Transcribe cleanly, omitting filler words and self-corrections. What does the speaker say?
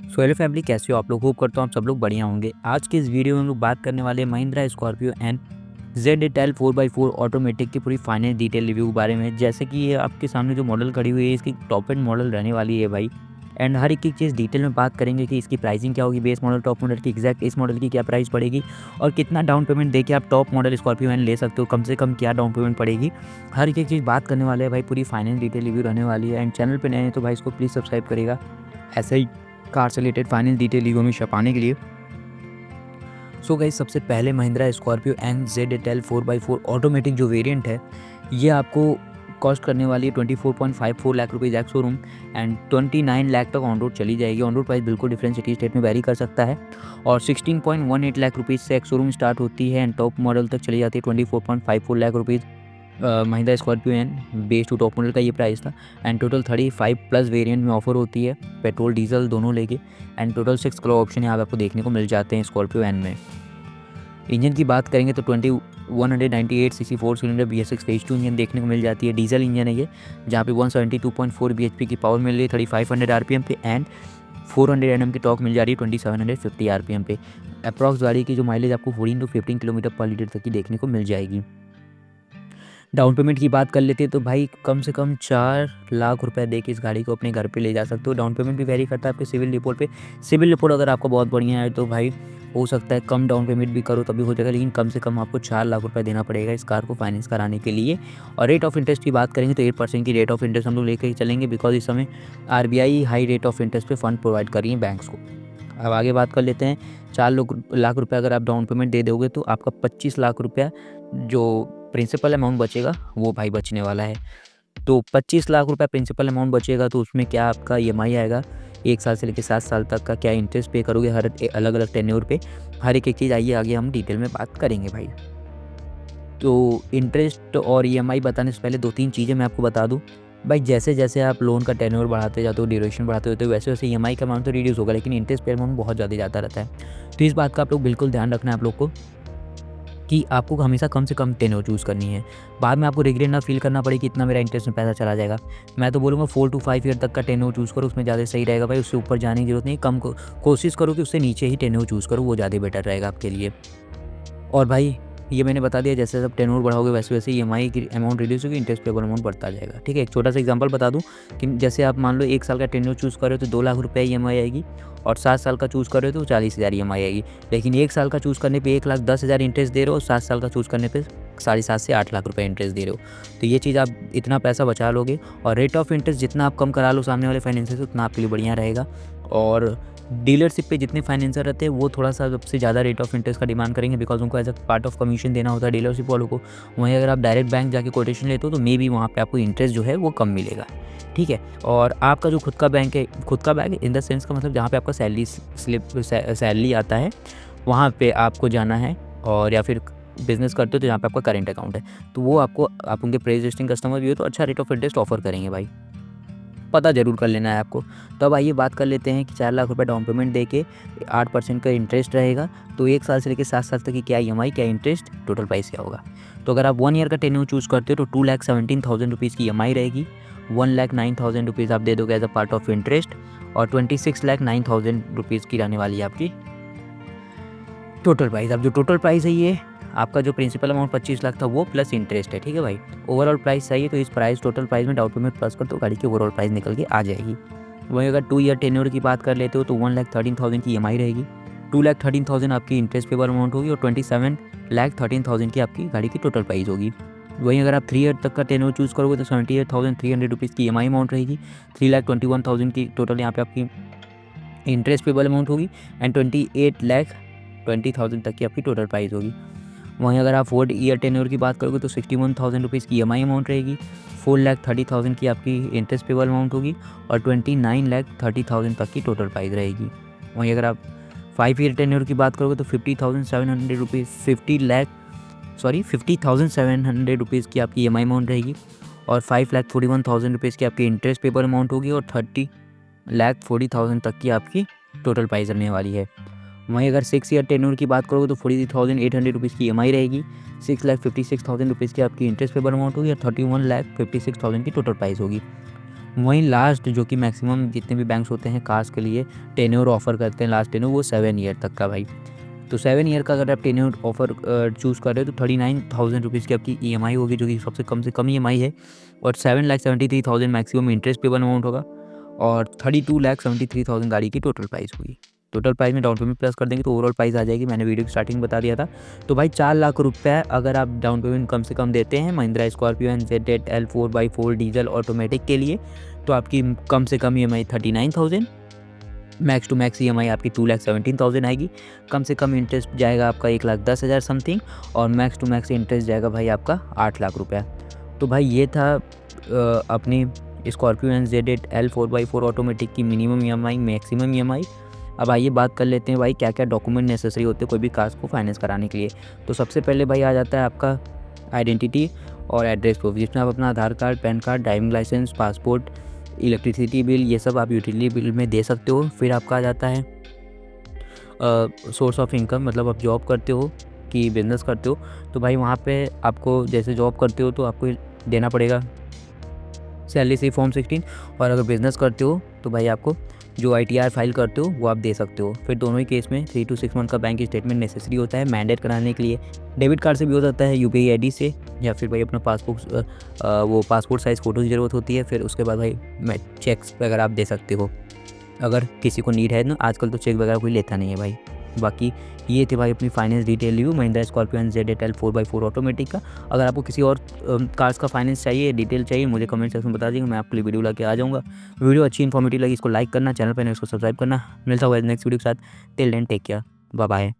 So hello family, कैसे हो आप लोग? होप करता हूँ आप सब लोग बढ़िया होंगे। आज के इस वीडियो में हम लोग बात करने वाले हैं Mahindra Scorpio N ZL 4x4 automatic की पूरी फाइनल डिटेल रिव्यू के बारे में। जैसे कि ये आपके सामने जो मॉडल खड़ी हुई है, इसकी टॉप एंड मॉडल रहने वाली है भाई। एंड हर एक चीज़ डिटेल में बात करेंगे कि इसकी प्राइसिंग क्या होगी, बेस मॉडल टॉप मॉडल की एग्जैक्ट इस मॉडल की क्या प्राइस पड़ेगी और कितना डाउन पेमेंट देके आप टॉप मॉडल स्कॉर्पियो एंड ले सकते हो, कम से कम क्या डाउन पेमेंट पड़ेगी। हर एक चीज़ बात करने वाले हैं भाई, पूरी फाइनल डिटेल रिव्यू रहने वाली है। एंड चैनल पर नए हैं तो भाई इसको प्लीज़ सब्सक्राइब करेगा ऐसे ही कार से रिलेटेड फाइनल डिटेल रिव्यू में छपाने के लिए। सो गाइस, सबसे पहले Mahindra Scorpio N ZL 4x4 automatic जो वेरिएंट है, ये आपको कॉस्ट करने वाली है 24.54 लाख रुपये एक्स शोरूम एंड 29 लाख तक ऑन रोड चली जाएगी। ऑन रोड प्राइस बिल्कुल डिफरेंट सिटी स्टेट में वेरी कर सकता है और 16.18 लाख रुपीज़ से एक्स शोरूम स्टार्ट होती है एंड टॉप मॉडल तक चली जाती है 24.54 lakh rupees. Mahindra Scorpio and base to top model का ये प्राइस था एंड टोटल 35 प्लस वेरिएंट में ऑफर होती है, पेट्रोल डीजल दोनों लेके। एंड टोटल 6 कलर ऑप्शन यहाँ पे आपको देखने को मिल जाते हैं स्कॉर्पियो एन में। इंजन की बात करेंगे तो 2198 CC 4 cylinder BS6 phase 2 engine देखने को मिल जाती है। डीजल इंजन है ये, जहाँ पे 172.4 bhp की पावर मिल रही है 3500 RPM पे एंड 400 Nm की टॉर्क मिल जा रही है 2750 RPM पे। अप्रॉक्स गाड़ी की जो माइलेज आपको 14 to 15 किलोमीटर पर लीटर तक की देखने को मिल जाएगी। डाउन पेमेंट की बात कर लेते हैं तो भाई कम से कम 4 लाख रुपए दे के इस गाड़ी को अपने घर पे ले जा सकते हो। डाउन पेमेंट भी वेरी करता है आपके सिविल रिपोर्ट पे। सिविल रिपोर्ट अगर आपका बहुत बढ़िया है तो भाई हो सकता है कम डाउन पेमेंट भी करो तभी हो जाएगा, लेकिन कम से कम आपको 4 लाख रुपए देना पड़ेगा इस कार को फाइनेंस कराने के लिए। और रेट ऑफ इंटरेस्ट की बात करेंगे तो 8% की रेट ऑफ इंटरेस्ट हम लोग लेकर ही चलेंगे, बिकॉज इस समय RBI high rate of interest पे फंड प्रोवाइड कर रही है बैंक्स को। अब आगे बात कर लेते हैं। 4 लाख रुपये अगर आप डाउन पेमेंट दे दोगे तो आपका 25 लाख रुपया जो प्रिंसिपल अमाउंट बचेगा वो भाई बचने वाला है। तो 25 लाख रुपया प्रिंसिपल अमाउंट बचेगा तो उसमें क्या आपका EMI आएगा 1 साल से लेकर 7 साल तक का, क्या इंटरेस्ट पे करोगे हर अलग अलग टेन्योर पे, हर एक चीज़ आइए आगे हम डिटेल में बात करेंगे भाई। तो इंटरेस्ट और EMI बताने से पहले 2-3 चीज़ें मैं आपको बता दूँ भाई। जैसे जैसे आप लोन का टेन्योर बढ़ाते जाते हो, ड्यूरेशन बढ़ाते होते हो, वैसे वैसे EMI का अमाउंट तो रिड्यूस होगा, लेकिन इंटरेस्ट पे अमाउंट बहुत ज़्यादा जाता रहता है। तो इस बात का आप लोग बिल्कुल ध्यान रखना है आप लोग को कि आपको हमेशा कम से कम टेन्योर चूज़ करनी है। बाद में आपको रिग्रेट ना फील करना पड़े कि इतना मेरा इंटरेस्ट में पैसा चला जाएगा। मैं तो बोलूँगा 4 to 5 ईयर तक का टेन्योर चूज़ करो, उसमें ज़्यादा सही रहेगा भाई। उससे ऊपर जाने की जरूरत नहीं, कम कोशिश करो कि उससे नीचे ही टेन्योर चूज़ करो, वो ज़्यादा बेटर रहेगा आपके लिए। और भाई ये मैंने बता दिया, जैसे जब टेन्योर बढ़ाओगे वैसे वैसे EMI की अमाउंट रिड्यूस होगी, इंटरेस्ट पेबल अमाउंट बढ़ता जाएगा। ठीक है, एक छोटा सा एग्जांपल बता दूं कि जैसे आप मान लो 1 साल का टेन्योर चूज़ कर रहे हो तो 2 लाख रुपये EMI आएगी और 7 साल का चूज़ कर रहे हो तो 40,000 EMI आएगी। लेकिन 1 साल का चूज़ करने पे 1,10,000 इंटरेस्ट दे रहे हो, 7 साल का चूज़ करने पे 7.5 से 8 लाख रुपये इंटरेस्ट दे रहे हो। तो ये चीज़ आप इतना पैसा बचा लोगे और रेट ऑफ इंटरेस्ट जितना आप कम करा लो सामने वाले फाइनेंसर से उतना आपके लिए बढ़िया रहेगा। और डीलरशिप पे जितने फाइनेंसर रहते हैं वो थोड़ा सा सबसे ज़्यादा रेट ऑफ इंटरेस्ट का डिमांड करेंगे, बिकॉज उनको as a part of commission देना होता है डीलरशिप वालों को। वहीं अगर आप डायरेक्ट बैंक जाके कोटेशन लेते हो तो मे बी वहाँ पे आपको इंटरेस्ट जो है वो कम मिलेगा। ठीक है, और आपका जो खुद का बैंक है, खुद का बैंक इन द सेंस का मतलब जहाँ पे आपका सैलरी स्लिप सैलरी आता है वहाँ पे आपको जाना है, और या फिर बिजनेस करते हो तो जहाँ पे आपका करेंट अकाउंट है तो वो आपको, आप उनके प्री एग्जिस्टिंग कस्टमर भी हो तो अच्छा रेट ऑफ इंटरेस्ट ऑफर करेंगे भाई, पता ज़रूर कर लेना है आपको। तो अब आइए बात कर लेते हैं कि 4 लाख रुपए डाउन पेमेंट देके 8% का इंटरेस्ट रहेगा तो 1 साल से लेकर 7 साल तक की क्या EMI, क्या इंटरेस्ट, टोटल प्राइस क्या होगा। तो अगर आप 1 ईयर का टेन्योर चूज़ करते हो तो 2,17,000 रुपीज़ की EMI रहेगी, 1,09,000 रुपीज़ आप दे दोगे as a part of interest और 26,09,000 रुपीज़ की रहने वाली है आपकी टोटल प्राइस। अब जो टोटल प्राइस है ये आपका जो प्रिंसिपल अमाउंट 25 लाख था वो प्लस इंटरेस्ट है। ठीक है भाई, ओवरऑल प्राइस चाहिए तो इस प्राइस टोटल प्राइस में डाउन पेमेंट प्लस कर तो गाड़ी की ओवरऑल प्राइस निकल के आ जाएगी। वहीं अगर 2 ईयर टेन्योर की बात कर लेते हो तो 1,13,000 की EMI रहेगी, 2,13,000 आपकी इंटरेस्ट पेबल अमाउंट होगी और 27,13,000 की आपकी गाड़ी की टोटल प्राइस होगी। वहीं अगर आप 3 ईयर तक का टेन्योर चूज़ करोगे तो 78,300 रुपीज़ की EMI अमाउंट रहेगी, 3,21,000 की टोटल यहाँ पे आपकी इंटरेस्ट पेबल अमाउंट होगी एंड 28,20,000 तक की आपकी टोटल प्राइस होगी। वहीं अगर आप 4 ईयर टेन्योर की बात करोगे तो 61,000 रुपीज़ की EMI अमाउंट रहेगी, 4,30,000 की आपकी इंटरेस्ट पेबल अमाउंट होगी और 29,30,000 तक की टोटल प्राइस रहेगी। वहीं अगर आप 5 ईयर टेन्योर की बात करोगे तो 50,700 रुपीज़ 50,700 रुपीज़ की आपकी EMI अमाउंट रहेगी और 5,41,000 रुपीज़ की आपकी इंटरेस्ट पेबल अमाउंट होगी और 30,40,000 तक की आपकी टोटल प्राइस रहने वाली है। वहीं अगर 6 ईयर टेन्योर की बात करोगे तो 43,800 रुपीज़ की EMI रहेगी, 6,56,000 रुपीज़ की आपकी इंटरेस्ट पेबल अमाउंट होगी और 31,56,000 की टोटल प्राइस होगी। वहीं लास्ट जो कि मैक्सिमम जितने भी बैंक्स होते हैं कार्स के लिए टेन्योर ऑफ़र करते हैं, लास्ट टेन्योर वो 7 ईयर तक का भाई। तो 7 ईयर का अगर आप टेन्योर ऑफ़र चूज़ कर रहे हो तो 39,000 रुपीज़ की आपकी ईएमआई होगी, जो कि सबसे कम से कम ईएमआई है। और 7,73,000 मैक्सिमम इंटरेस्ट पेबल अमाउंट होगा और 32,73,000 गाड़ी की टोटल प्राइस होगी। टोटल प्राइस में डाउन पेमेंट प्लस कर देंगे तो ओवरऑल प्राइस आ जाएगी, मैंने वीडियो की स्टार्टिंग में बता दिया था। तो भाई 4 लाख रुपए अगर आप डाउन पेमेंट कम से कम देते हैं Mahindra Scorpio N ZL 4x4 diesel automatic के लिए, तो आपकी कम से कम EMI 39,000, max to max EMI आपकी 2,17,000 आएगी। कम से कम इंटरेस्ट जाएगा आपका 1,10,000 समथिंग, और मैक्स टू मैक्स इंटरेस्ट जाएगा भाई आपका 8 लाख रुपया। तो भाई ये था अपनी Scorpio N ZL 4x4 automatic की मिनिमम ईएमआई, मैक्सिमम ईएमआई। अब आइए बात कर लेते हैं भाई क्या क्या डॉक्यूमेंट नेसेसरी होते हैं कोई भी कार्स को फाइनेंस कराने के लिए। तो सबसे पहले भाई आ जाता है आपका आइडेंटिटी और एड्रेस प्रूफ, जिसमें आप अपना Aadhaar card, PAN card, driving licence, passport, electricity bill, ये सब आप यूटिलिटी बिल में दे सकते हो। फिर आपका आ जाता है सोर्स ऑफ इनकम, मतलब आप जॉब करते हो कि बिज़नेस करते हो। तो भाई वहाँ पे आपको जैसे जॉब करते हो तो आपको देना पड़ेगा सैलरी से फॉर्म 16, और अगर बिज़नेस करते हो तो भाई आपको जो ITR फाइल करते हो वो आप दे सकते हो। फिर दोनों ही केस में 3 to 6 मंथ का बैंक स्टेटमेंट नेसेसरी होता है मैंडेट कराने के लिए। डेबिट कार्ड से भी हो जाता है, UPI ID से, या फिर भाई अपना पासपोर्ट साइज़ फ़ोटो की ज़रूरत होती है। फिर उसके बाद भाई चेक्स वगैरह आप दे सकते हो अगर किसी को नीड है ना। आजकल तो चेक वगैरह कोई लेता नहीं है भाई। बाकी ये थे भाई अपनी finance detail review Mahindra Scorpio N ZL 4x4 automatic का। अगर आपको किसी और कार्स का फाइनेंस चाहिए, डिटेल चाहिए, मुझे कमेंट सेक्शन में बता दीजिए, मैं आपके लिए वीडियो लाके आ जाऊँगा। वीडियो अच्छी इन्फॉर्मेटिव लगी इसको लाइक करना, चैनल पर इसको सब्सक्राइब करना। मिलता हुआ नेक्स्ट वीडियो के साथ। Till then take care, bye bye.